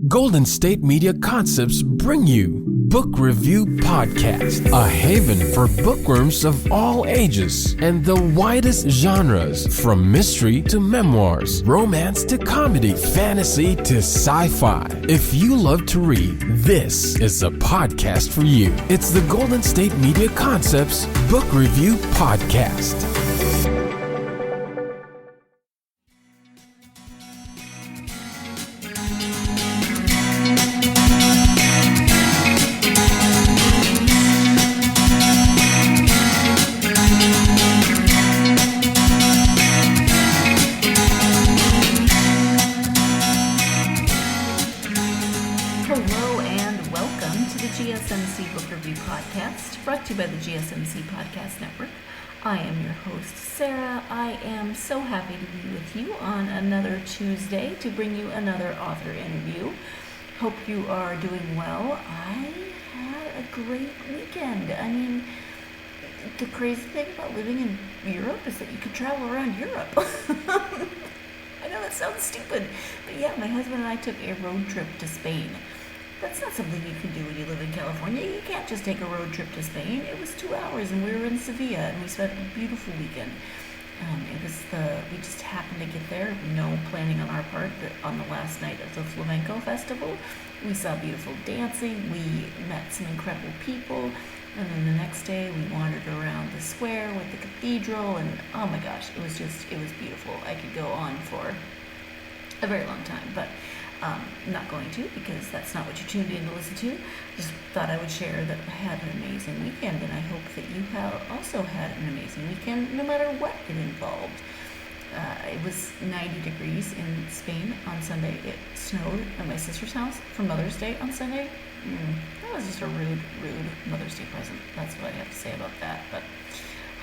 Golden State Media Concepts bring you Book Review Podcast, a haven for bookworms of all ages and the widest genres, from mystery to memoirs, romance to comedy, fantasy to sci-fi. If you love to read, this is a podcast for you. It's the Golden State Media Concepts Book Review Podcast. GSMC Book Review Podcast, brought to you by the GSMC Podcast Network. I am your host, Sarah. I am so happy to be with you on another Tuesday to bring you another author interview. Hope you are doing well. I had a great weekend. I mean, the crazy thing about living in Europe is that you could travel around Europe. I know that sounds stupid, but yeah, my husband and I took a road trip to Spain. That's not something you can do when you live in California. You can't just take a road trip to Spain. It was 2 hours, and we were in Sevilla, and we spent a beautiful weekend. We just happened to get there, no planning on our part. On the last night of the Flamenco Festival, we saw beautiful dancing. We met some incredible people, and then the next day we wandered around the square with the cathedral, and oh my gosh, it was beautiful. I could go on for a very long time, but I'm not going to, because that's not what you tuned in to listen to. Just thought I would share that I had an amazing weekend, and I hope that you have also had an amazing weekend, no matter what it involved. It was 90 degrees in Spain on Sunday. It snowed at my sister's house for Mother's Day on Sunday. That was just a rude Mother's Day present. That's what I have to say about that. But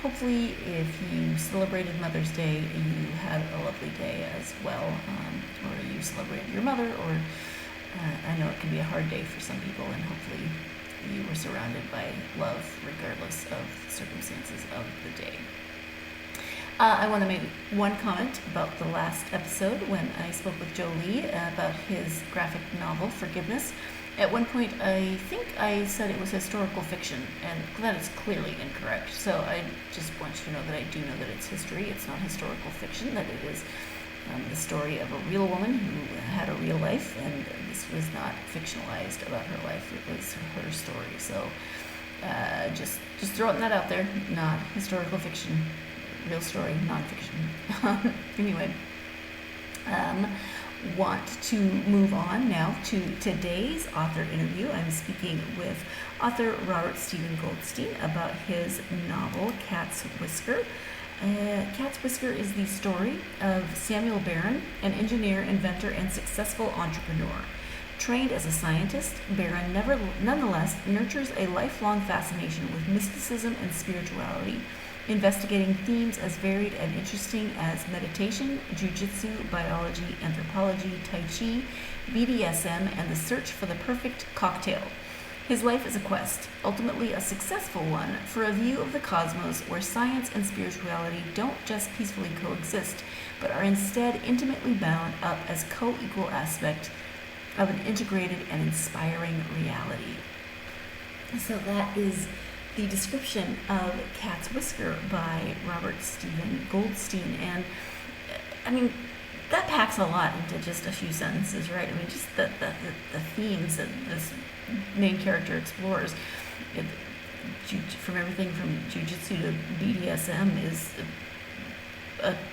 hopefully, if you celebrated Mother's Day, you had a lovely day as well, or you celebrated your mother, or I know it can be a hard day for some people, and hopefully you were surrounded by love regardless of the circumstances of the day. I want to make one comment about the last episode when I spoke with Joe Lee about his graphic novel, Forgiveness. At one point, I think I said it was historical fiction, and that is clearly incorrect. So I just want you to know that I do know that it's history. It's not historical fiction, that it is the story of a real woman who had a real life, and this was not fictionalized about her life. It was her story. So just throwing that out there. Not historical fiction, real story, nonfiction. Anyway. Want to move on now to today's author interview. I'm speaking with author Robert Stephen Goldstein about his novel, Cat's Whisker. Cat's Whisker is the story of Samuel Barron, an engineer, inventor, and successful entrepreneur. Trained as a scientist, Barron nonetheless nurtures a lifelong fascination with mysticism and spirituality, investigating themes as varied and interesting as meditation, jiu-jitsu, biology, anthropology, tai chi, BDSM, and the search for the perfect cocktail. His life is a quest, ultimately a successful one, for a view of the cosmos where science and spirituality don't just peacefully coexist, but are instead intimately bound up as co-equal aspects of an integrated and inspiring reality. So that is the description of Cat's Whisker by Robert Stephen Goldstein. And I mean, that packs a lot into just a few sentences, right? I mean, just the themes that this main character explores, from everything from jiu-jitsu to BDSM, is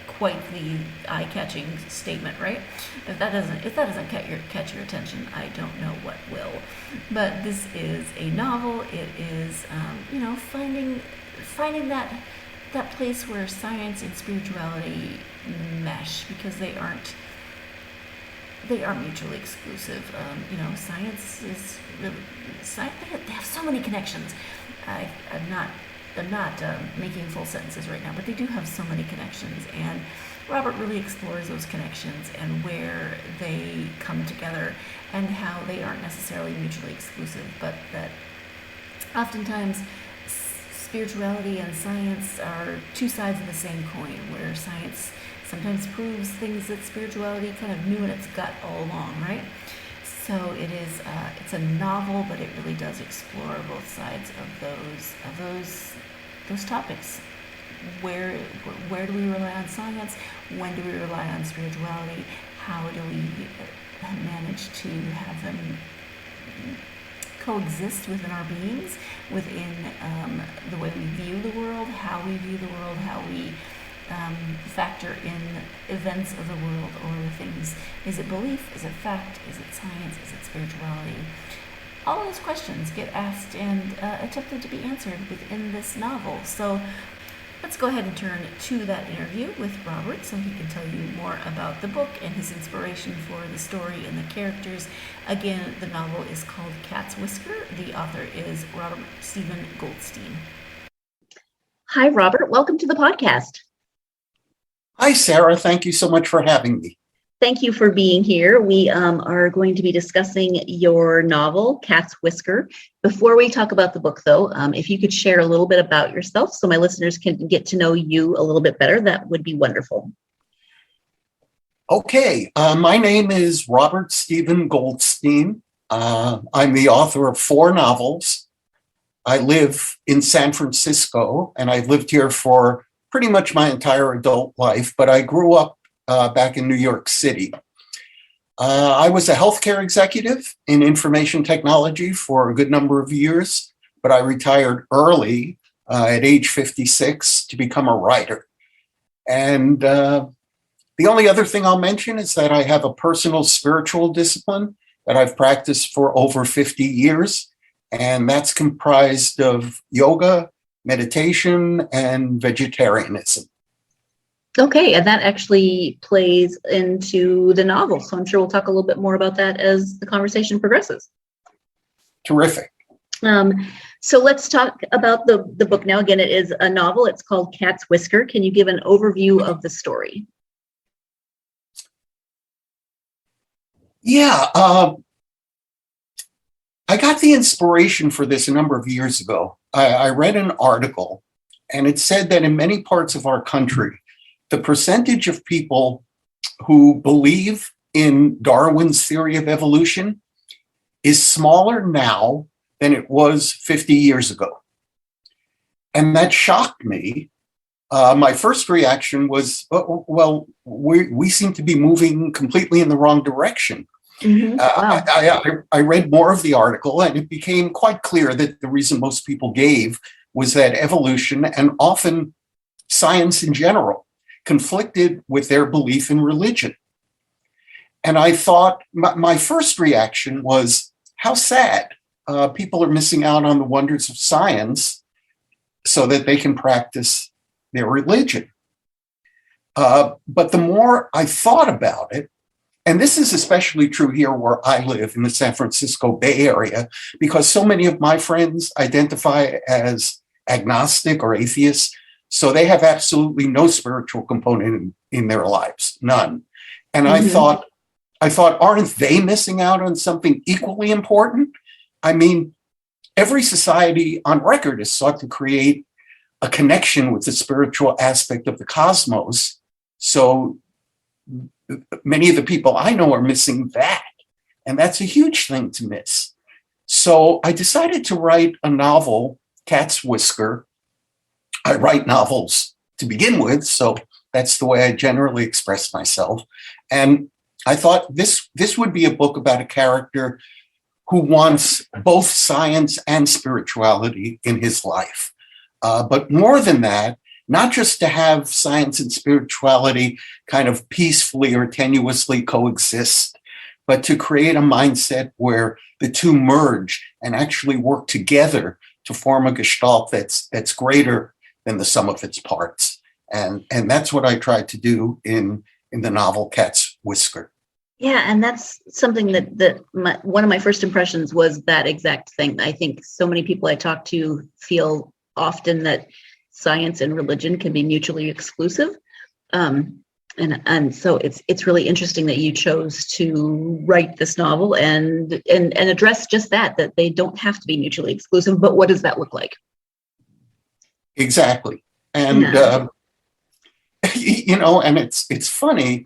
quite the eye-catching statement, right? If that doesn't catch your attention, I don't know what will. But this is a novel. It is finding that place where science and spirituality mesh, because they aren't mutually exclusive. Science is really they have so many connections. I'm not making full sentences right now, but they do have so many connections, and Robert really explores those connections and where they come together and how they aren't necessarily mutually exclusive, but that oftentimes spirituality and science are two sides of the same coin, where science sometimes proves things that spirituality kind of knew in its gut all along, right? So it is. It's a novel, but it really does explore both sides of those topics. Where where do we rely on science? When do we rely on spirituality? How do we manage to have them coexist within our beings, within the way we view the world, how we view the world, how we factor in events of the world or things. Is it belief? Is it fact? Is it science? Is it spirituality? All of those questions get asked and attempted to be answered within this novel. So let's go ahead and turn to that interview with Robert so he can tell you more about the book and his inspiration for the story and the characters. Again, the novel is called Cat's Whisker. The author is Robert Stephen Goldstein. Hi, Robert. Welcome to the podcast. Hi, Sarah. Thank you so much for having me. Thank you for being here. We are going to be discussing your novel, Cat's Whisker. Before we talk about the book, though, if you could share a little bit about yourself so my listeners can get to know you a little bit better, that would be wonderful. Okay. My name is Robert Stephen Goldstein. I'm the author of 4 novels. I live in San Francisco, and I've lived here for pretty much my entire adult life, but I grew up back in New York City. I was a healthcare executive in information technology for a good number of years, but I retired early at age 56 to become a writer. And the only other thing I'll mention is that I have a personal spiritual discipline that I've practiced for over 50 years, and that's comprised of yoga, meditation, and vegetarianism. Okay, and that actually plays into the novel, so I'm sure we'll talk a little bit more about that as the conversation progresses. Terrific. So let's talk about the book now. Again, it is a novel. It's called Cat's Whisker. Can you give an overview of the story? Yeah, I got the inspiration for this a number of years ago. I read an article, and it said that in many parts of our country, the percentage of people who believe in Darwin's theory of evolution is smaller now than it was 50 years ago. And that shocked me. My first reaction was, well, we seem to be moving completely in the wrong direction. Mm-hmm. Wow. I read more of the article, and it became quite clear that the reason most people gave was that evolution, and often science in general, conflicted with their belief in religion. And I thought, my first reaction was, how sad. People are missing out on the wonders of science so that they can practice their religion. But the more I thought about it, and this is especially true here where I live in the San Francisco Bay Area, because so many of my friends identify as agnostic or atheists, so they have absolutely no spiritual component in their lives, none. And I thought, aren't they missing out on something equally important? I mean, every society on record has sought to create a connection with the spiritual aspect of the cosmos. So many of the people I know are missing that. And that's a huge thing to miss. So I decided to write a novel, Cat's Whisker. I write novels to begin with, so that's the way I generally express myself. And I thought this would be a book about a character who wants both science and spirituality in his life. But more than that, not just to have science and spirituality kind of peacefully or tenuously coexist, but to create a mindset where the two merge and actually work together to form a gestalt that's greater than the sum of its parts. And that's what I tried to do in the novel Cat's Whisker. Yeah, and that's something that one of my first impressions was that exact thing. I think so many people I talk to feel often that science and religion can be mutually exclusive. And so it's really interesting that you chose to write this novel and address just that they don't have to be mutually exclusive, but what does that look like? Exactly. And, and it's funny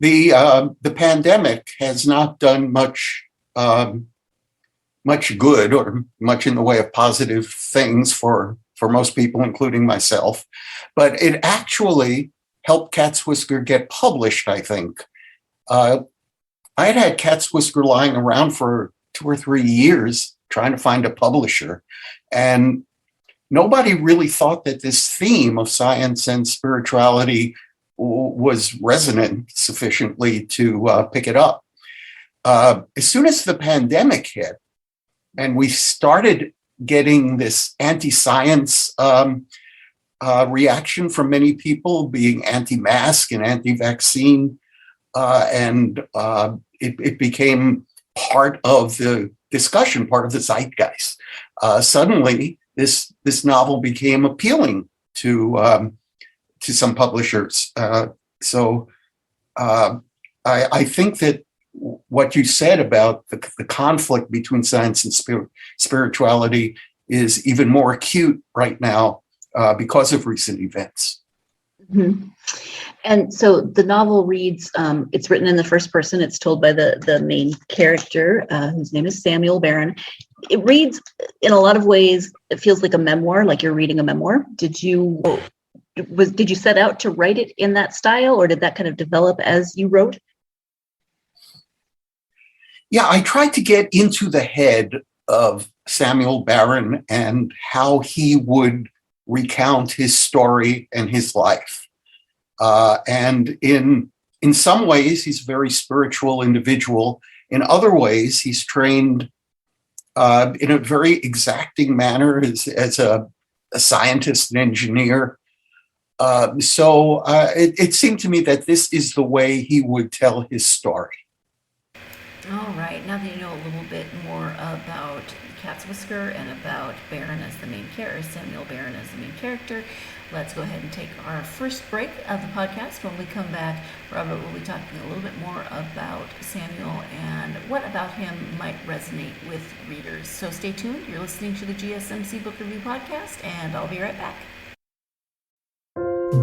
The pandemic has not done much good or much in the way of positive things for most people, including myself, but it actually helped Cat's Whisker get published, I think. I had Cat's Whisker lying around for 2 or 3 years trying to find a publisher, and nobody really thought that this theme of science and spirituality was resonant sufficiently to pick it up. As soon as the pandemic hit, and we started getting this anti-science reaction from many people, being anti-mask and anti-vaccine, and it became part of the discussion, part of the zeitgeist. Suddenly, this novel became appealing to some publishers. So I think that what you said about the conflict between science and spirituality is even more acute right now because of recent events. Mm-hmm. And so the novel reads, it's written in the first person. It's told by the main character, whose name is Samuel Barron. It reads in a lot of ways, it feels like a memoir, like you're reading a memoir. Did you set out to write it in that style, or did that kind of develop as you wrote? Yeah, I tried to get into the head of Samuel Barron and how he would recount his story and his life. And in some ways, he's a very spiritual individual. In other ways, he's trained in a very exacting manner as a scientist and engineer. So it seemed to me that this is the way he would tell his story. All right. Now that you know a little bit more about Cat's Whisker and about Barron as the main character, Samuel Barron as the main character, let's go ahead and take our first break of the podcast. When we come back, Robert will be talking a little bit more about Samuel and what about him might resonate with readers. So stay tuned. You're listening to the GSMC Book Review Podcast, and I'll be right back.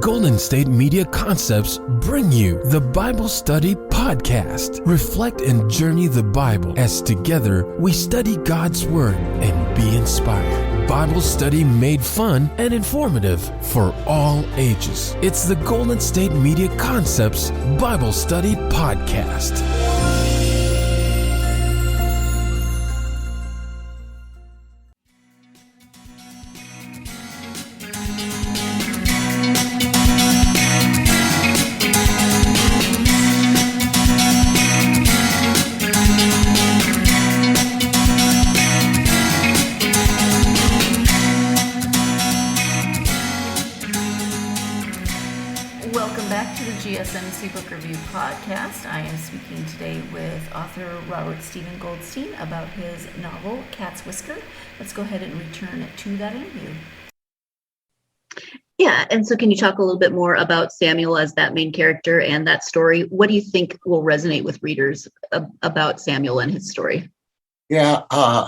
Golden State Media Concepts bring you the Bible Study Podcast. Reflect and journey the Bible as together we study God's Word and be inspired. Bible study made fun and informative for all ages. It's the Golden State Media Concepts Bible Study Podcast. GSMC Book Review Podcast. I am speaking today with author Robert Stephen Goldstein about his novel, Cat's Whisker. Let's go ahead and return to that interview. Yeah, and so can you talk a little bit more about Samuel as that main character and that story? What do you think will resonate with readers about Samuel and his story? Yeah,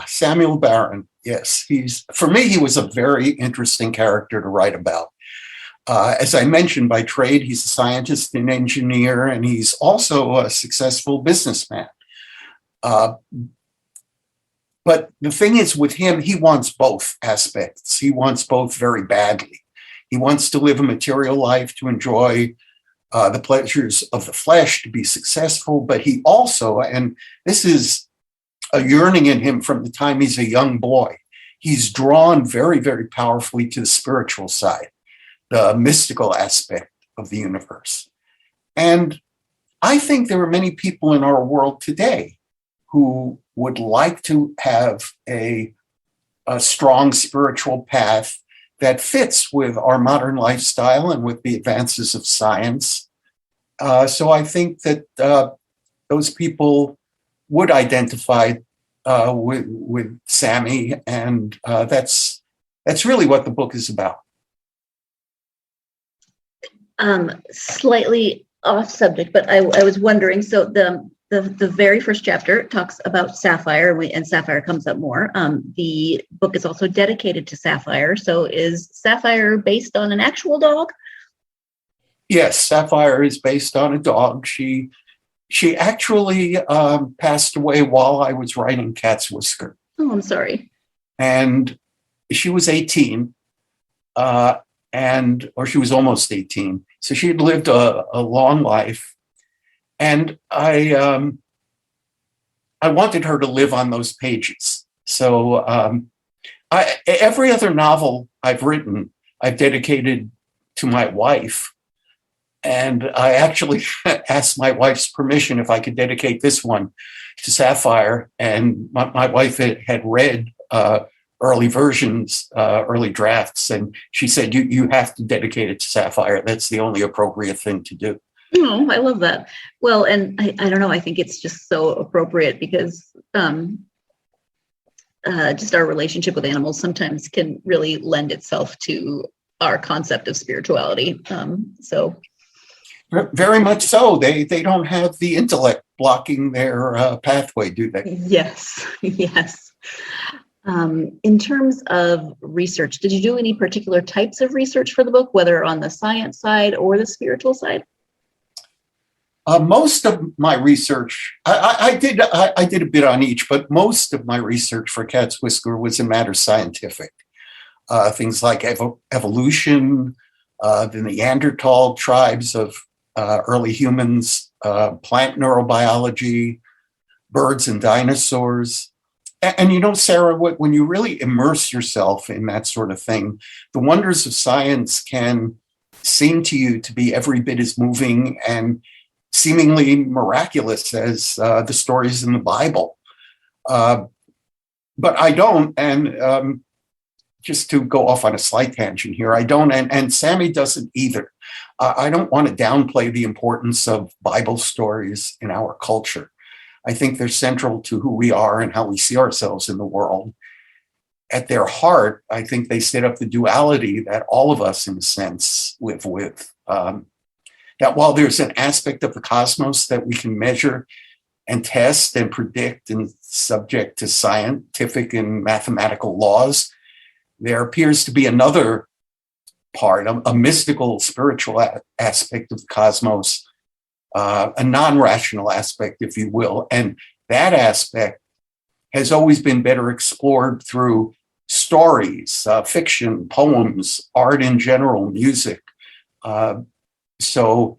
Samuel Barron, yes. For me, he was a very interesting character to write about. As I mentioned, by trade, he's a scientist and engineer, and he's also a successful businessman. But the thing is with him, he wants both aspects. He wants both very badly. He wants to live a material life, to enjoy the pleasures of the flesh, to be successful. But he also, and this is a yearning in him from the time he's a young boy, he's drawn very, very powerfully to the spiritual side, the mystical aspect of the universe. And I think there are many people in our world today who would like to have a strong spiritual path that fits with our modern lifestyle and with the advances of science. So I think that those people would identify with Sammy, and that's really what the book is about. Slightly off subject, but I was wondering, so the very first chapter talks about Sapphire, and Sapphire comes up more. The book is also dedicated to Sapphire. So is Sapphire based on an actual dog? Yes, Sapphire is based on a dog. She actually passed away while I was writing Cat's Whisker. Oh, I'm sorry. And she was 18, or she was almost 18. So she had lived a long life. And I wanted her to live on those pages. So every other novel I've written, I've dedicated to my wife. And I actually asked my wife's permission if I could dedicate this one to Sapphire. And my wife had read early versions, early drafts, and she said, you have to dedicate it to Sapphire. That's the only appropriate thing to do. Oh, I love that. Well, and I don't know, I think it's just so appropriate because just our relationship with animals sometimes can really lend itself to our concept of spirituality. So very much so. They don't have the intellect blocking their pathway, do they? Yes, yes. In terms of research, did you do any particular types of research for the book, whether on the science side or the spiritual side? Most of my research, I did a bit on each, but most of my research for Cat's Whisker was in matters scientific. Things like evolution, the Neanderthal tribes of early humans, plant neurobiology, birds and dinosaurs. And you know, Sarah, when you really immerse yourself in that sort of thing, the wonders of science can seem to you to be every bit as moving and seemingly miraculous as the stories in the Bible. But I don't, and just to go off on a slight tangent here, I don't, and Sammy doesn't either. I don't want to downplay the importance of Bible stories in our culture. I think they're central to who we are and how we see ourselves in the world. At their heart, I think they set up the duality that all of us, in a sense, live with. That while there's an aspect of the cosmos that we can measure and test and predict and subject to scientific and mathematical laws, there appears to be another part, a mystical, spiritual aspect of the cosmos, a non-rational aspect, if you will. And that aspect has always been better explored through stories, fiction, poems, art in general, music. So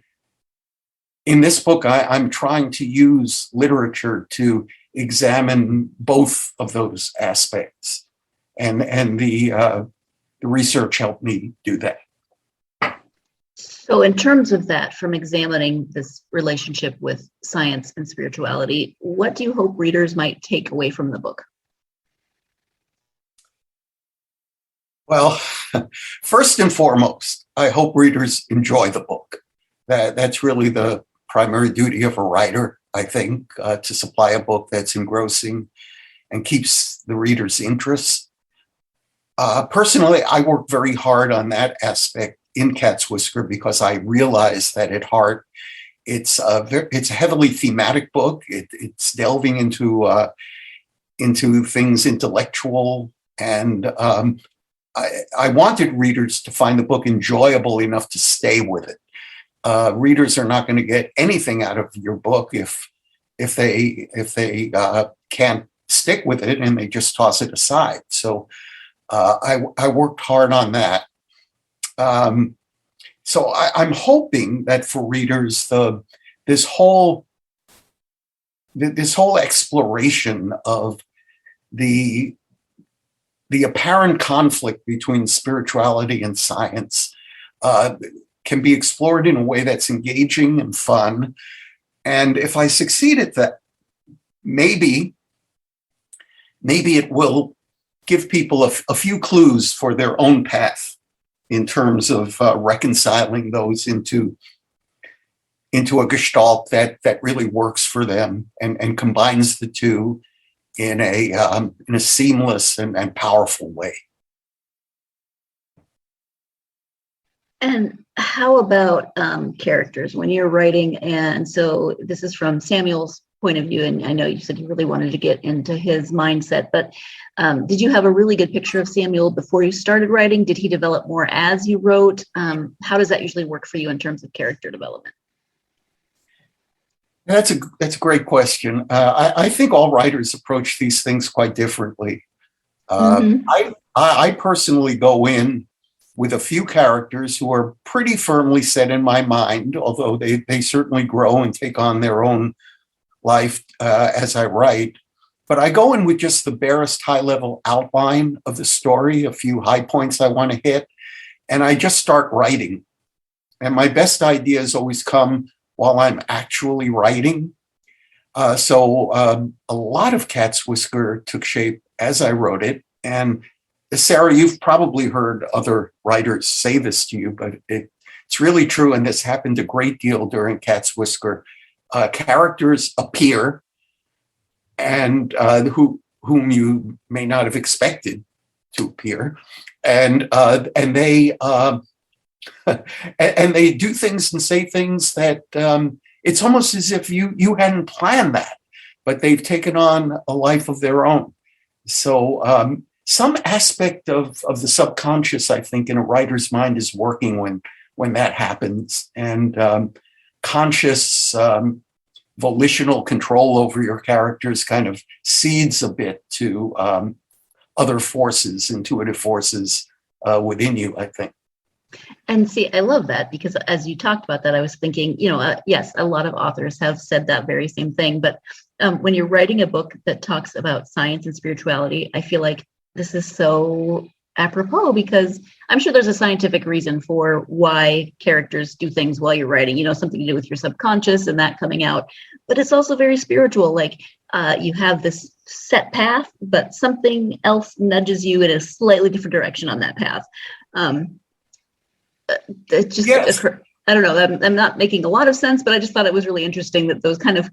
in this book, I'm trying to use literature to examine both of those aspects. And the research helped me do that. So in terms of that, from examining this relationship with science and spirituality, what do you hope readers might take away from the book? Well, first and foremost, I hope readers enjoy the book. That's really the primary duty of a writer, I think, to supply a book that's engrossing and keeps the reader's interest. Personally, I work very hard on that aspect in Cat's Whisker because I realize that at heart, it's a heavily thematic book. It's delving into things intellectual, and I wanted readers to find the book enjoyable enough to stay with it. Readers are not going to get anything out of your book if they can't stick with it and they just toss it aside. So I worked hard on that. So I'm hoping that for readers, this whole exploration of the apparent conflict between spirituality and science can be explored in a way that's engaging and fun. And if I succeed at that, maybe it will give people a few clues for their own path in terms of reconciling those into a gestalt that really works for them and combines the two in a seamless and powerful way. And how about characters when you're writing? And so this is from Samuel's point of view, and I know you said you really wanted to get into his mindset, but did you have a really good picture of Samuel before you started writing? Did he develop more as you wrote? How does that usually work for you in terms of character development? That's a great question. I think all writers approach these things quite differently. I personally go in with a few characters who are pretty firmly set in my mind, although they certainly grow and take on their own life as I write. But I go in with just the barest high-level outline of the story, a few high points I want to hit, and I just start writing. And my best ideas always come while I'm actually writing. So a lot of Cat's Whisker took shape as I wrote it. And Sarah, you've probably heard other writers say this to you, but it's really true. And this happened a great deal during Cat's Whisker. Characters appear and whom you may not have expected to appear. And they and they do things and say things that it's almost as if you hadn't planned that, but they've taken on a life of their own. So some aspect of the subconscious, I think, in a writer's mind is working when that happens, and conscious volitional control over your characters kind of cedes a bit to other forces, intuitive forces within you, I think. And see, I love that, because as you talked about that, I was thinking, yes, a lot of authors have said that very same thing. But when you're writing a book that talks about science and spirituality, I feel like this is so apropos, because I'm sure there's a scientific reason for why characters do things while you're writing, something to do with your subconscious and that coming out. But it's also very spiritual. Like you have this set path, but something else nudges you in a slightly different direction on that path. It just, yes. I don't know, I'm not making a lot of sense, but I just thought it was really interesting that those kind of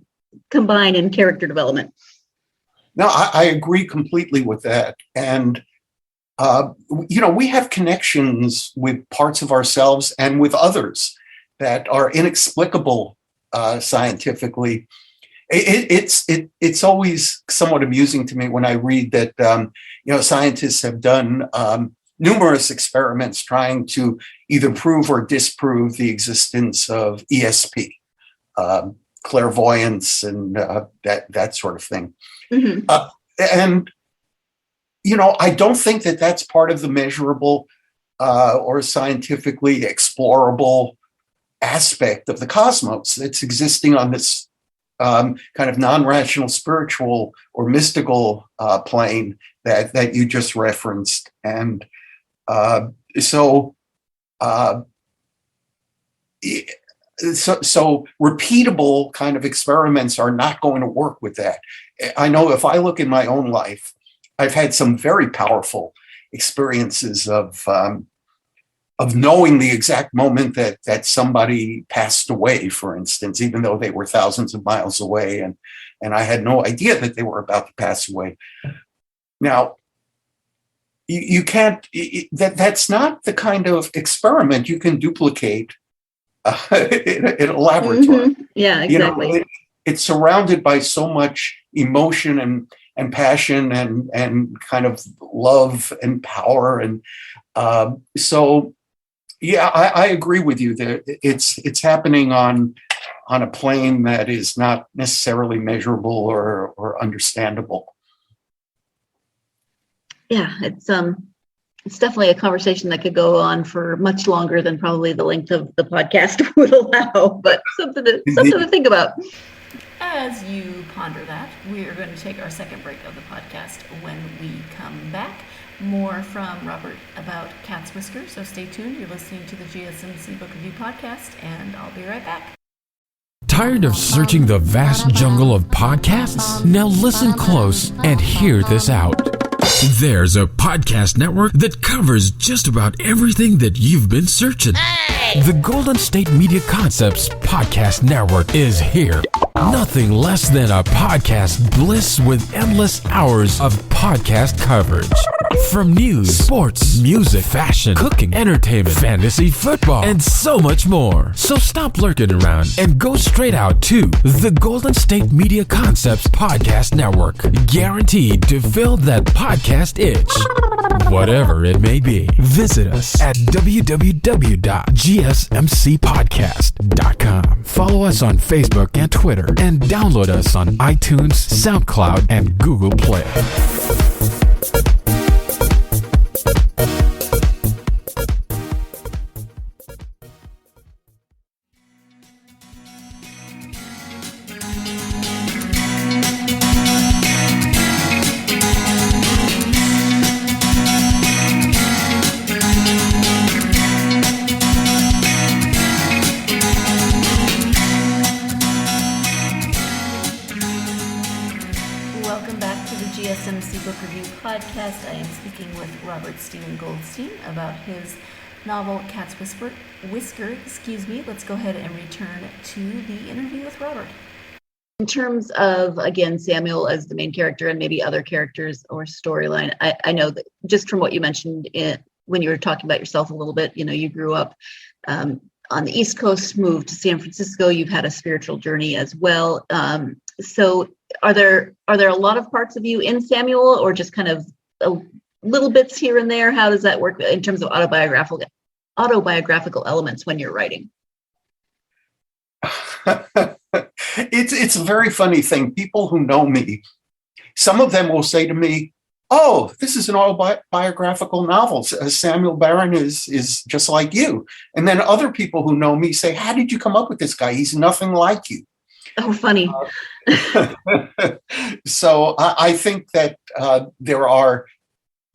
combine in character development. No, I agree completely with that. And, we have connections with parts of ourselves and with others that are inexplicable scientifically. It's always somewhat amusing to me when I read that, scientists have done numerous experiments trying to either prove or disprove the existence of ESP, clairvoyance, and that sort of thing. Mm-hmm. And I don't think that that's part of the measurable or scientifically explorable aspect of the cosmos. It's existing on this kind of non-rational, spiritual or mystical plane that you just referenced. And so repeatable kind of experiments are not going to work with that. I know if I look in my own life, I've had some very powerful experiences of knowing the exact moment that somebody passed away, for instance, even though they were thousands of miles away, and I had no idea that they were about to pass away. Now, you can't, that's not the kind of experiment you can duplicate in a laboratory. Mm-hmm. Yeah, exactly. It's surrounded by so much emotion and passion and kind of love and power. And so, yeah, I agree with you that it's happening on a plane that is not necessarily measurable or understandable. Yeah, it's definitely a conversation that could go on for much longer than probably the length of the podcast would allow, but something to think about. As you ponder that, we are going to take our second break of the podcast. When we come back, more from Robert about Cat's Whisker, so stay tuned. You're listening to the GSMC Book Review Podcast, and I'll be right back. Tired of searching the vast jungle of podcasts? Now listen close and hear this out. There's a podcast network that covers just about everything that you've been searching. Hey! The Golden State Media Concepts Podcast Network is here. Nothing less than a podcast bliss with endless hours of podcast coverage. From news, sports, music, fashion, cooking, entertainment, fantasy, football, and so much more. So stop lurking around and go straight out to the Golden State Media Concepts Podcast Network. Guaranteed to fill that podcast itch. Whatever it may be. Visit us at www.gsmcpodcast.com. Follow us on Facebook and Twitter, and download us on iTunes, SoundCloud, and Google Play. GSMC Book Review Podcast. I am speaking with Robert Stephen Goldstein about his novel Cat's Whisker. Let's go ahead and return to the interview with Robert. In terms of, again, Samuel as the main character and maybe other characters or storyline, I know that just from what you mentioned when you were talking about yourself a little bit, you grew up on the East Coast, moved to San Francisco. You've had a spiritual journey as well. So are there a lot of parts of you in Samuel, or just kind of little bits here and there? How does that work in terms of autobiographical elements when you're writing? It's a very funny thing. People who know me, some of them will say to me, "Oh, this is an autobiographical novel. Samuel Barron is just like you." And then other people who know me say, "How did you come up with this guy? He's nothing like you." Oh, funny. So I think that there are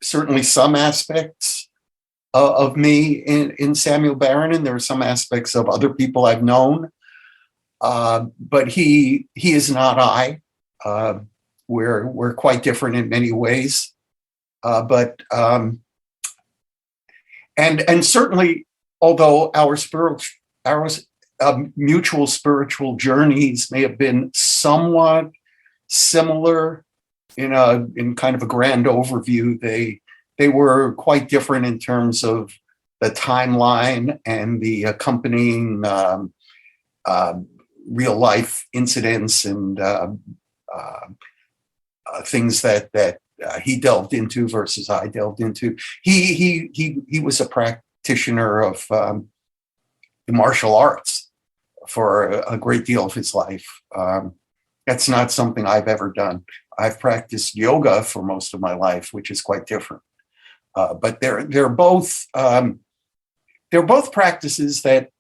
certainly some aspects of me in Samuel Barron, and there are some aspects of other people I've known. But he is not I. We're quite different in many ways. And certainly, although our mutual spiritual journeys may have been somewhat similar in kind of a grand overview, they were quite different in terms of the timeline and the accompanying real life incidents and things that he delved into versus I delved into. He was a practitioner of the martial arts for a great deal of his life. That's not something I've ever done. I've practiced yoga for most of my life, which is quite different. But they're both practices that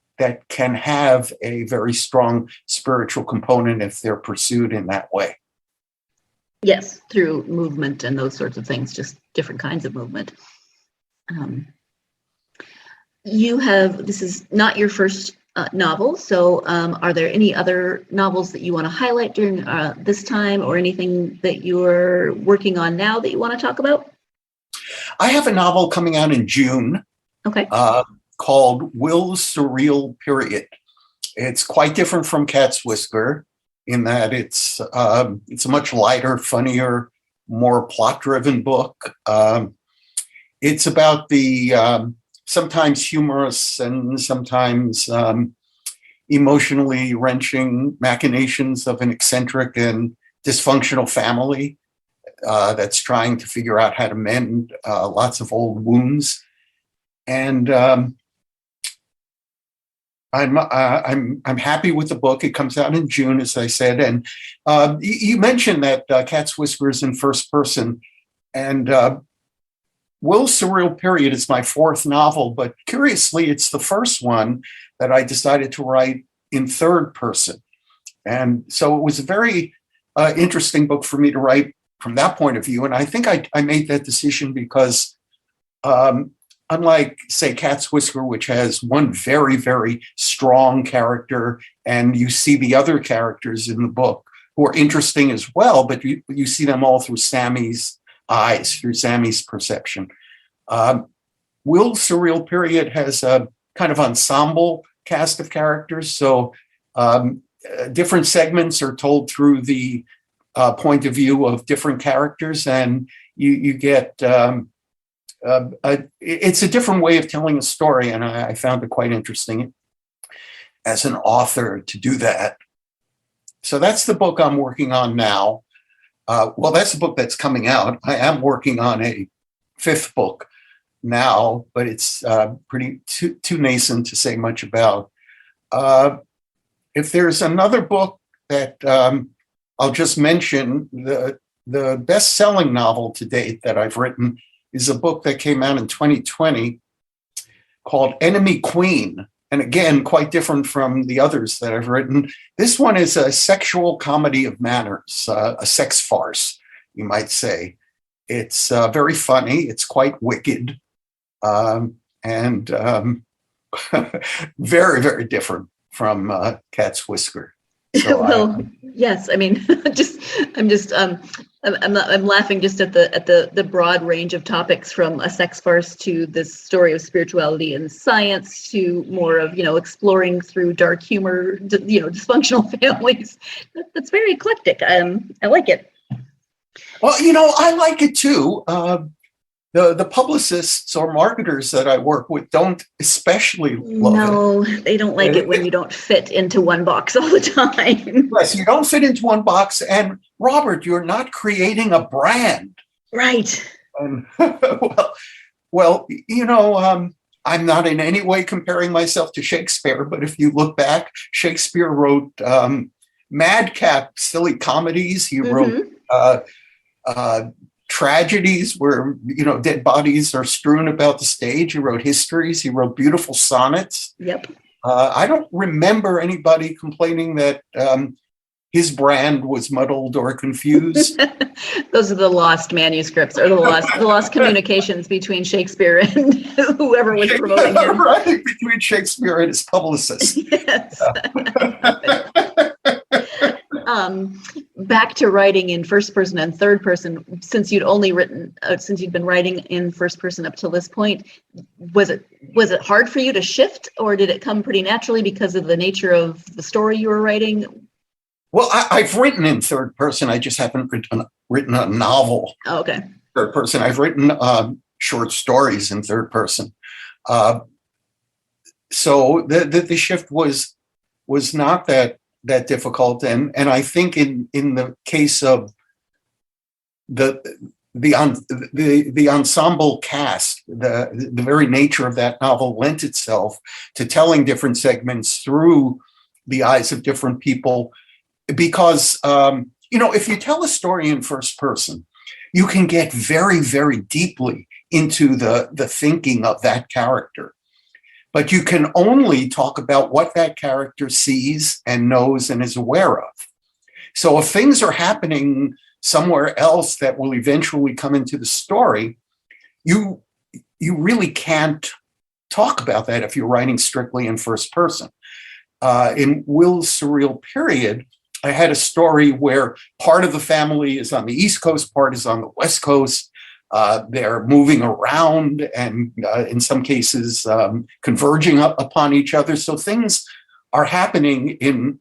can have a very strong spiritual component if they're pursued in that way. Yes, through movement and those sorts of things, just different kinds of movement. This is not your first novel, so are there any other novels that you want to highlight during this time, or anything that you're working on now that you want to talk about? I have a novel coming out in June. Okay. Called Will's Surreal Period. It's quite different from Cat's Whisker in that it's a much lighter, funnier, more plot-driven book. It's about the sometimes humorous and sometimes emotionally wrenching machinations of an eccentric and dysfunctional family that's trying to figure out how to mend lots of old wounds. And I'm happy with the book. It comes out in June, as I said. And you mentioned that Cat's Whisker is in first person, and Will's Surreal Period is my fourth novel, but curiously, it's the first one that I decided to write in third person. And so it was a very interesting book for me to write from that point of view. And I think I made that decision because unlike, say, Cat's Whisker, which has one very, very strong character, and you see the other characters in the book who are interesting as well, but you see them all through Sammy's eyes, through Sammy's perception. Will's Surreal Period has a kind of ensemble cast of characters, so different segments are told through the point of view of different characters, and you get it's a different way of telling a story, and I found it quite interesting as an author to do that. So that's the book I'm working on now. Well, that's the book that's coming out. I am working on a fifth book now, but it's pretty too nascent to say much about. If there's another book that I'll just mention, the best-selling novel to date that I've written is a book that came out in 2020 called Enemy Queen. And again, quite different from the others that I've written. This one is a sexual comedy of manners, a sex farce, you might say. It's very funny. It's quite wicked, and very, very different from Cat's Whisker. So well, yes. I mean, I'm laughing just at the broad range of topics, from a sex farce to this story of spirituality and science to more of, exploring through dark humor, dysfunctional families. That's very eclectic. I like it. Well, I like it too. The publicists or marketers that I work with don't especially love it. No, they don't like it when you don't fit into one box all the time. Yes, you don't fit into one box. And Robert, you're not creating a brand. Right. And, well, I'm not in any way comparing myself to Shakespeare, but if you look back, Shakespeare wrote madcap, silly comedies. He wrote tragedies where, dead bodies are strewn about the stage. He wrote histories. He wrote beautiful sonnets. Yep. I don't remember anybody complaining that his brand was muddled or confused. Those are the lost manuscripts, or the lost communications between Shakespeare and whoever was promoting him. Right, between Shakespeare and his publicist. Yes. Back to writing in first person and third person. Since you'd been writing in first person up till this point, was it hard for you to shift, or did it come pretty naturally because of the nature of the story you were writing? Well, I've written in third person. I just haven't written a novel. Oh, okay. Third person. I've written short stories in third person. So the shift was not that difficult, and I think in the case of the ensemble cast, the very nature of that novel lent itself to telling different segments through the eyes of different people, because if you tell a story in first person, you can get very, very deeply into the thinking of that character. But you can only talk about what that character sees and knows and is aware of. So if things are happening somewhere else that will eventually come into the story, you really can't talk about that if you're writing strictly in first person. In Will's Surreal Period, I had a story where part of the family is on the East Coast, part is on the West Coast. They're moving around and in some cases converging upon each other. So things are happening in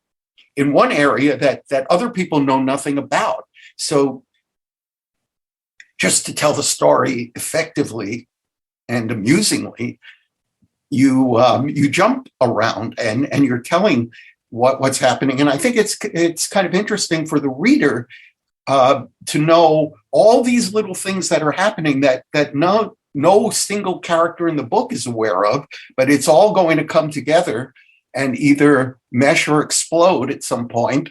one area that other people know nothing about. So just to tell the story effectively and amusingly, you jump around and you're telling what's happening. And I think it's kind of interesting for the reader to know all these little things that are happening that no single character in the book is aware of, but it's all going to come together and either mesh or explode at some point.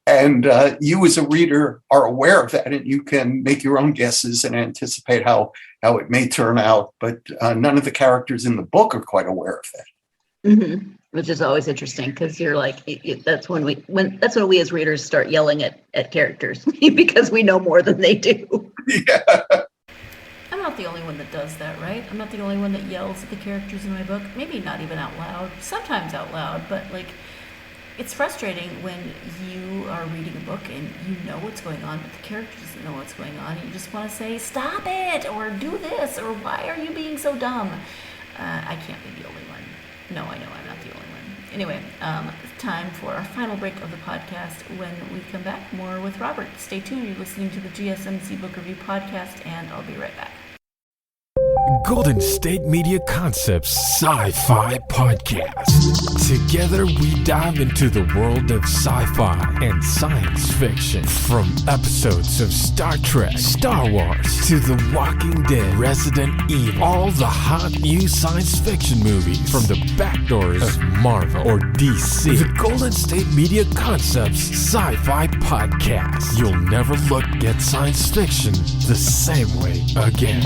And you as a reader are aware of that, and you can make your own guesses and anticipate how it may turn out, but none of the characters in the book are quite aware of that. Mm-hmm. Which is always interesting, because you're like, that's when we as readers start yelling at characters because we know more than they do. Yeah. I'm not the only one that does that, right? I'm not the only one that yells at the characters in my book. Maybe not even out loud, sometimes out loud, but it's frustrating when you are reading a book and you know what's going on, but the character doesn't know what's going on, and you just want to say, stop it, or do this, or why are you being so dumb? I can't be the only one. No, I know I'm not the only one. Anyway, time for our final break of the podcast. When we come back, more with Robert. Stay tuned. You're listening to the GSMC Book Review Podcast, and I'll be right back. Golden State Media Concepts Sci-Fi Podcast. Together we dive into the world of sci-fi and science fiction. From episodes of Star Trek, Star Wars, to The Walking Dead, Resident Evil, all the hot new science fiction movies from the back doors of Marvel or DC. The Golden State Media Concepts Sci-Fi Podcast. You'll never look at science fiction the same way again.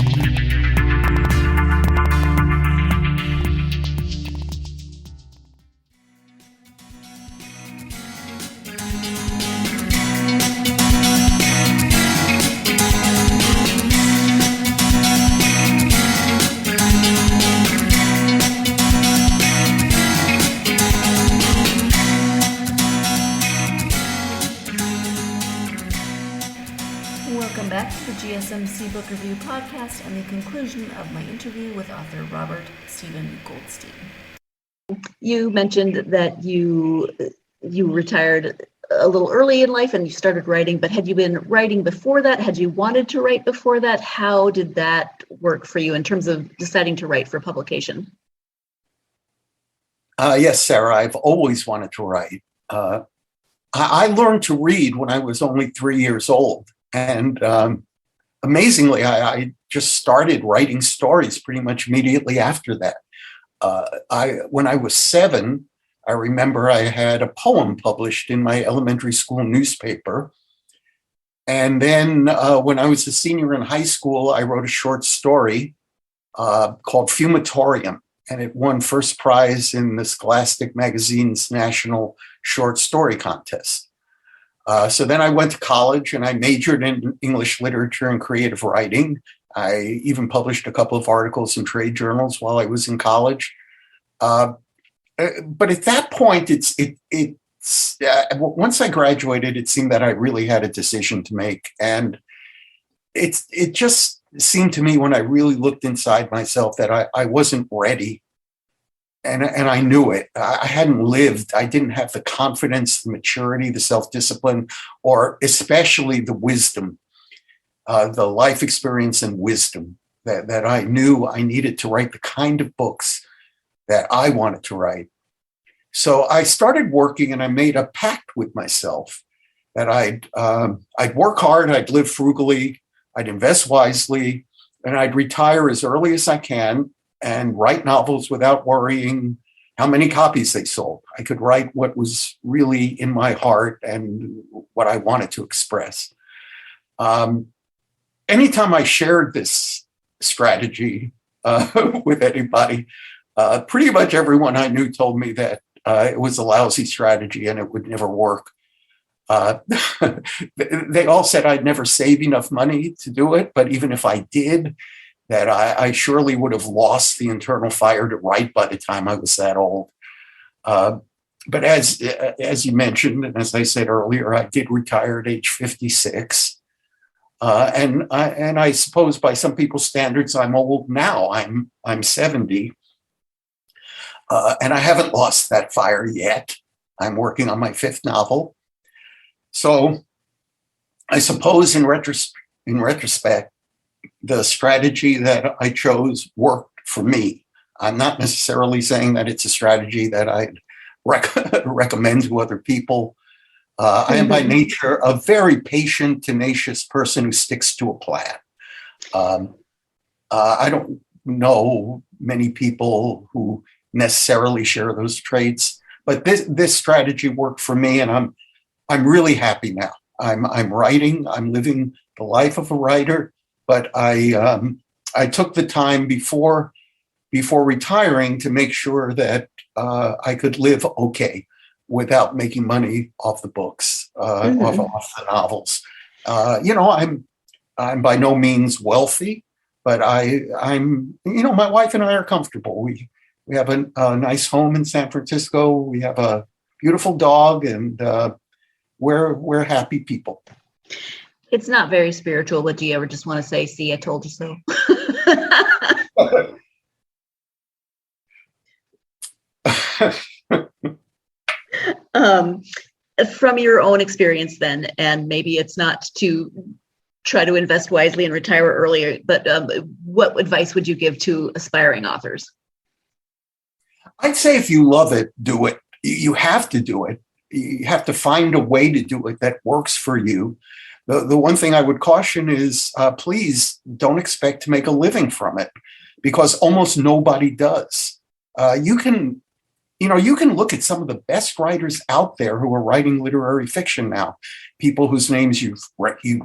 Welcome back to the GSMC Book Review Podcast and the conclusion of my interview with author Robert Stephen Goldstein. You mentioned that you retired a little early in life and you started writing, but had you been writing before that? Had you wanted to write before that? How did that work for you in terms of deciding to write for publication? Yes, Sarah, I've always wanted to write. I learned to read when I was only 3 years old. And amazingly, I just started writing stories pretty much immediately after that. When I was 7, I remember I had a poem published in my elementary school newspaper. And then when I was a senior in high school, I wrote a short story called Fumatorium, and it won first prize in the Scholastic Magazine's National Short Story Contest. So then I went to college and I majored in English literature and creative writing. I even published a couple of articles in trade journals while I was in college. But at that point, once I graduated, it seemed that I really had a decision to make. And it just seemed to me when I really looked inside myself that I wasn't ready. And I knew it. I hadn't lived. I didn't have the confidence, the maturity, the self-discipline, or especially the wisdom, the life experience and wisdom that I knew I needed to write the kind of books that I wanted to write. So I started working and I made a pact with myself that I'd work hard, I'd live frugally, I'd invest wisely, and I'd retire as early as I can and write novels without worrying how many copies they sold. I could write what was really in my heart and what I wanted to express. Anytime I shared this strategy with anybody, pretty much everyone I knew told me that it was a lousy strategy and it would never work. They all said I'd never save enough money to do it, but even if I did, that I surely would have lost the internal fire to write by the time I was that old. But as you mentioned, and as I said earlier, I did retire at age 56. And I suppose by some people's standards, I'm old now. I'm 70. And I haven't lost that fire yet. I'm working on my 5th novel. So I suppose in retrospect, the strategy that I chose worked for me. I'm not necessarily saying that it's a strategy that I'd recommend to other people. I am by nature a very patient, tenacious person who sticks to a plan. I don't know many people who necessarily share those traits, but this strategy worked for me, and I'm really happy now. I'm writing. I'm living the life of a writer. But I took the time before retiring to make sure that I could live okay without making money off the books, off the novels. I'm by no means wealthy, but I'm my wife and I are comfortable. We have a nice home in San Francisco. We have a beautiful dog, and we're happy people. It's not very spiritual, but do you ever just want to say, see, I told you so? From your own experience then, and maybe it's not too try to invest wisely and retire earlier. But what advice would you give to aspiring authors? I'd say if you love it, do it. You have to do it. You have to find a way to do it that works for you. The one thing I would caution is please don't expect to make a living from it, because almost nobody does. You can look at some of the best writers out there who are writing literary fiction now, people whose names you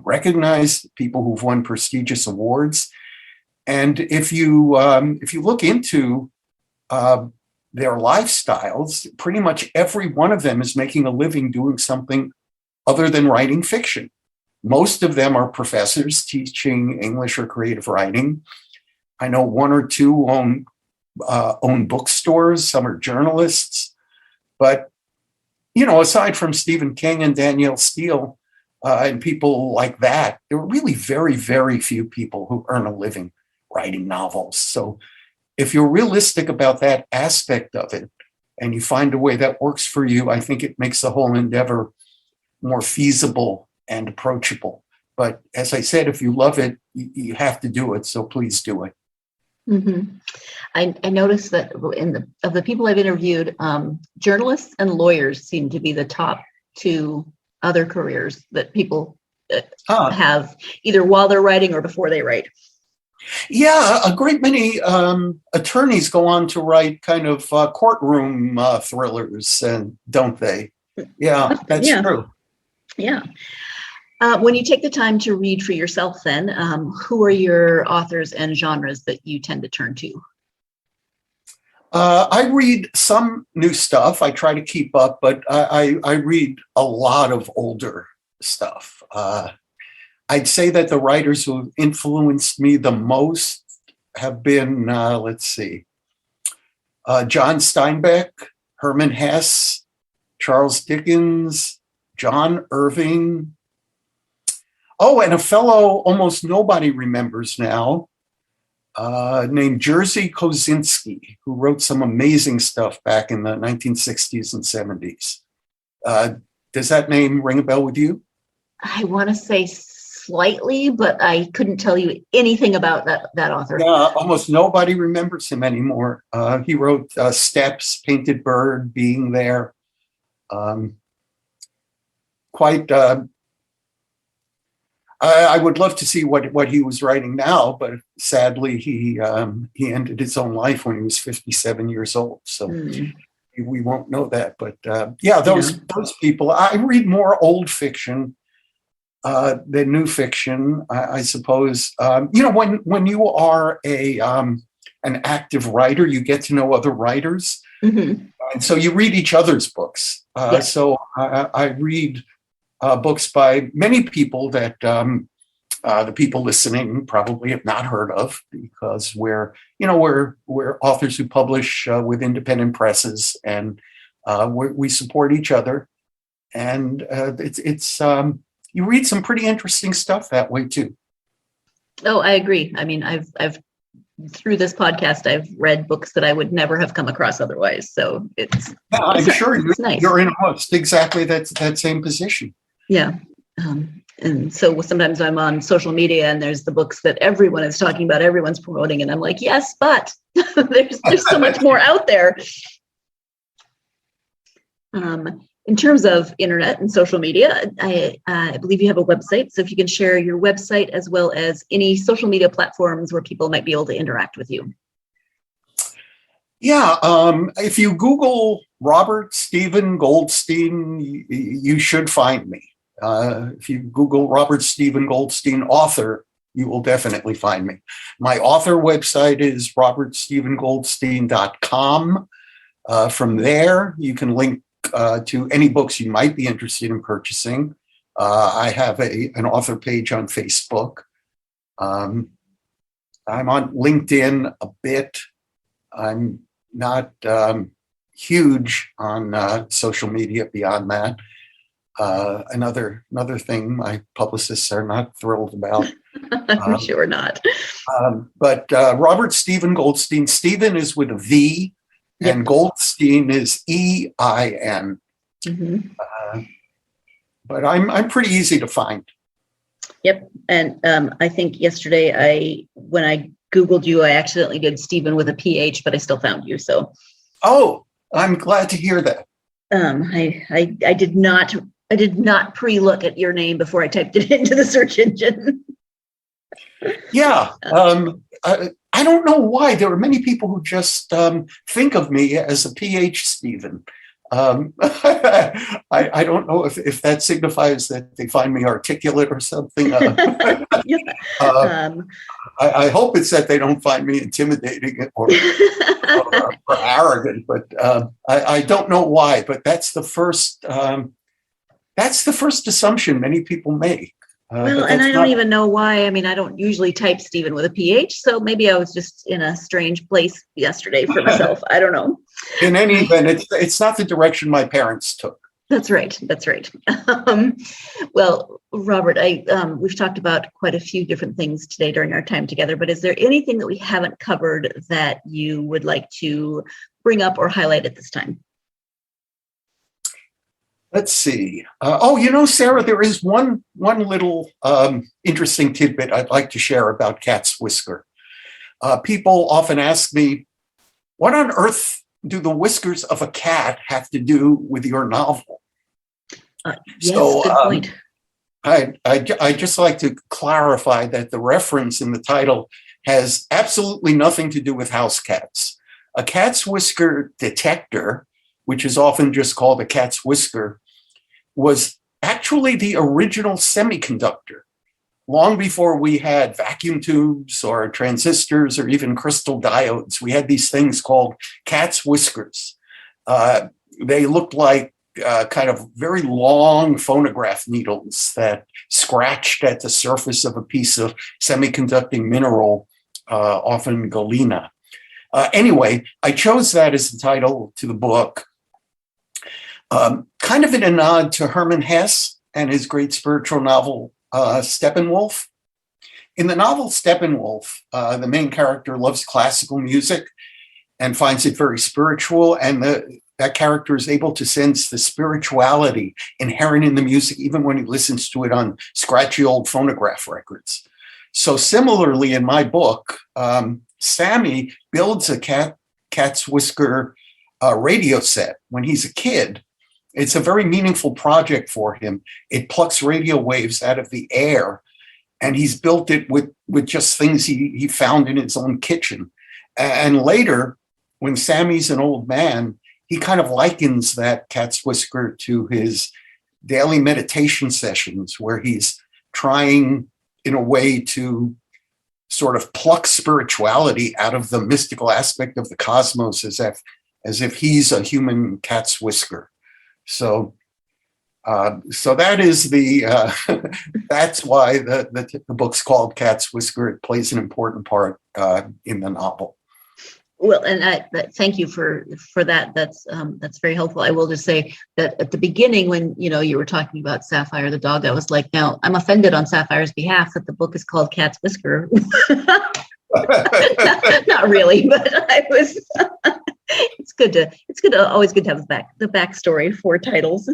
recognize, people who've won prestigious awards. And if you look into their lifestyles, pretty much every one of them is making a living doing something other than writing fiction. Most of them are professors teaching English or creative writing. I know one or two own bookstores. Some are journalists. But, aside from Stephen King and Danielle Steele and people like that, there are really very, very few people who earn a living writing novels. So if you're realistic about that aspect of it and you find a way that works for you, I think it makes the whole endeavor more feasible and approachable. But as I said, if you love it, you have to do it. So please do it. Mm-hmm. I noticed that of the people I've interviewed, journalists and lawyers seem to be the top two other careers that people have either while they're writing or before they write. Yeah, a great many attorneys go on to write kind of courtroom thrillers, and don't they? Yeah, that's true. Yeah. When you take the time to read for yourself, then, who are your authors and genres that you tend to turn to? I read some new stuff. I try to keep up, but I read a lot of older stuff. I'd say that the writers who have influenced me the most have been, John Steinbeck, Herman Hesse, Charles Dickens, John Irving. Oh, and a fellow almost nobody remembers now, named Jerzy Kosinski, who wrote some amazing stuff back in the 1960s and 70s. Does that name ring a bell with you? I want to say slightly, but I couldn't tell you anything about that author. Yeah, almost nobody remembers him anymore. He wrote Steps, Painted Bird, Being There. I would love to see what he was writing now, but sadly he ended his own life when he was 57 years old. So we won't know that. But those people. I read more old fiction than new fiction, I suppose. When you are an active writer, you get to know other writers, and so you read each other's books. So I read books by many people that the people listening probably have not heard of, because we're authors who publish with independent presses, and we support each other, and it's you read some pretty interesting stuff that way too. Oh, I agree. I mean, I've through this podcast, I've read books that I would never have come across otherwise. So I'm sure nice. You're in almost exactly that same position. Yeah. And so sometimes I'm on social media and there's the books that everyone is talking about, everyone's promoting, and I'm like, yes, but there's so much more out there. In terms of internet and social media, I believe you have a website. So if you can share your website as well as any social media platforms where people might be able to interact with you. Yeah, if you Google Robert Stephen Goldstein, you should find me. If you Google Robert Stephen Goldstein author, you will definitely find me. My author website is robertstephengoldstein.com. From there, you can link to any books you might be interested in purchasing. I have an author page on Facebook. I'm on LinkedIn a bit. I'm not huge on social media beyond that. Another thing my publicists are not thrilled about. I'm sure not. But Robert Stephen Goldstein, Stephen is with a V, yep. And Goldstein is EIN. Mm-hmm. But I'm pretty easy to find. Yep. And I think yesterday when I Googled you, I accidentally did Stephen with a PH, but I still found you. So. Oh, I'm glad to hear that. I did not pre-look at your name before I typed it into the search engine. Yeah. I don't know why. There are many people who just think of me as a PH Stephen. I don't know if that signifies that they find me articulate or something. I hope it's that they don't find me intimidating or arrogant, but I don't know why. But that's the first assumption many people make. Well, and I don't even know why. I mean, I don't usually type Stephen with a PH, so maybe I was just in a strange place yesterday for myself. I don't know. In any event, it's not the direction my parents took. That's right. Well, Robert, we've talked about quite a few different things today during our time together, but is there anything that we haven't covered that you would like to bring up or highlight at this time? Let's see. Sarah, there is one little interesting tidbit I'd like to share about Cat's Whisker. People often ask me, what on earth do the whiskers of a cat have to do with your novel? Yes, good point. I just like to clarify that the reference in the title has absolutely nothing to do with house cats. A cat's whisker detector, which is often just called a cat's whisker, was actually the original semiconductor. Long before we had vacuum tubes or transistors or even crystal diodes, we had these things called cat's whiskers. They looked like kind of very long phonograph needles that scratched at the surface of a piece of semiconducting mineral, often galena. Anyway, I chose that as the title to the book, kind of in a nod to Hermann Hesse and his great spiritual novel, Steppenwolf. In the novel Steppenwolf, the main character loves classical music and finds it very spiritual, and that character is able to sense the spirituality inherent in the music, even when he listens to it on scratchy old phonograph records. So similarly, in my book, Sammy builds a cat's whisker radio set when he's a kid. It's a very meaningful project for him. It plucks radio waves out of the air, and he's built it with just things he found in his own kitchen. And later, when Sammy's an old man, he kind of likens that cat's whisker to his daily meditation sessions, where he's trying in a way to sort of pluck spirituality out of the mystical aspect of the cosmos, as if he's a human cat's whisker. So that is that's why the book's called Cat's Whisker. It plays an important part in the novel. Well, and thank you for that. That's very helpful. I will just say that at the beginning, when you were talking about Sapphire the dog, I was like, now I'm offended on Sapphire's behalf that the book is called Cat's Whisker. Not really, but I was. It's always good to have the backstory for titles.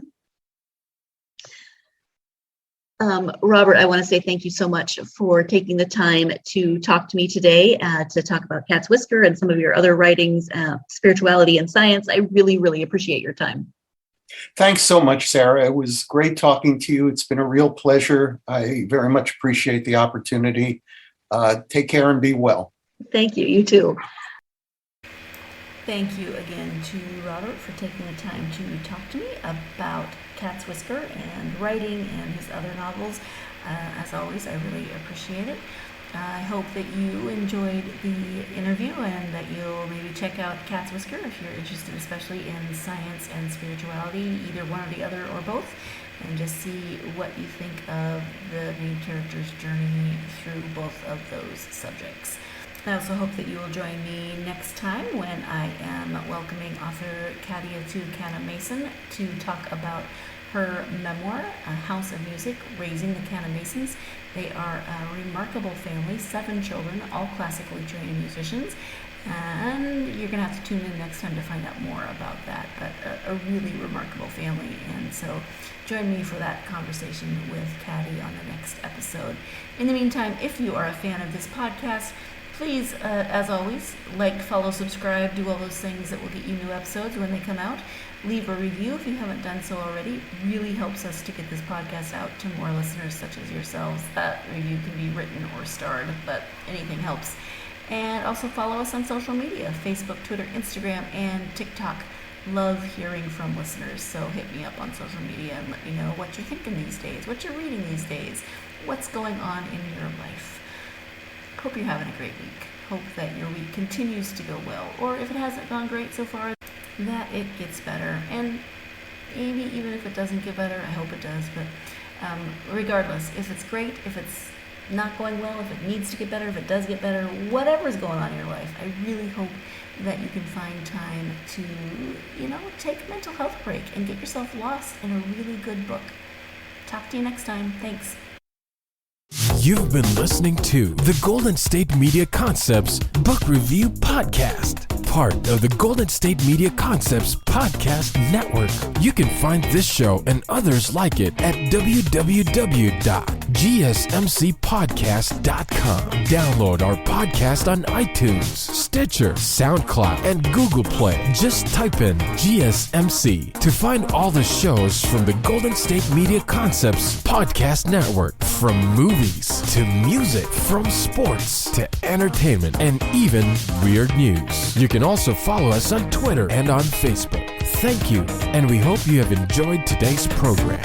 Robert, I want to say thank you so much for taking the time to talk to me today, to talk about Cat's Whisker and some of your other writings, spirituality and science. I really, really appreciate your time. Thanks so much, Sarah. It was great talking to you. It's been a real pleasure. I very much appreciate the opportunity. Take care and be well. Thank you. You too. Thank you again to Robert for taking the time to talk to me about Cat's Whisker and writing and his other novels. As always, I really appreciate it. I hope that you enjoyed the interview and that you'll maybe check out Cat's Whisker if you're interested, especially in science and spirituality, either one or the other or both, and just see what you think of the main character's journey through both of those subjects. I also hope that you will join me next time when I am welcoming author Katia Canna-Mason to talk about her memoir, A House of Music, Raising the Canna-Masons, They are a remarkable family, 7 children, all classically trained musicians, and you're going to have to tune in next time to find out more about that, but a really remarkable family, and so join me for that conversation with Caddy on the next episode. In the meantime, if you are a fan of this podcast, please, as always, like, follow, subscribe, do all those things that will get you new episodes when they come out. Leave a review if you haven't done so already. Really helps us to get this podcast out to more listeners such as yourselves. That review can be written or starred, but anything helps. And also follow us on social media, Facebook, Twitter, Instagram, and TikTok. Love hearing from listeners, so hit me up on social media and let me know what you're thinking these days, what you're reading these days, what's going on in your life. Hope you're having a great week. Hope that your week continues to go well, or if it hasn't gone great so far, that it gets better. And maybe even if it doesn't get better, I hope it does, but regardless, if it's great, if it's not going well, if it needs to get better, if it does get better, whatever's going on in your life, I really hope that you can find time to, take a mental health break and get yourself lost in a really good book. Talk to you next time. Thanks. You've been listening to the Golden State Media Concepts Book Review Podcast, part of the Golden State Media Concepts Podcast Network. You can find this show and others like it at www.gsmcpodcast.com. Download our podcast on iTunes, Stitcher, SoundCloud, and Google Play. Just type in GSMC to find all the shows from the Golden State Media Concepts Podcast Network, from movies to music, from sports to entertainment, and even weird news. You can also follow us on Twitter and on Facebook. Thank you, and we hope you have enjoyed today's program.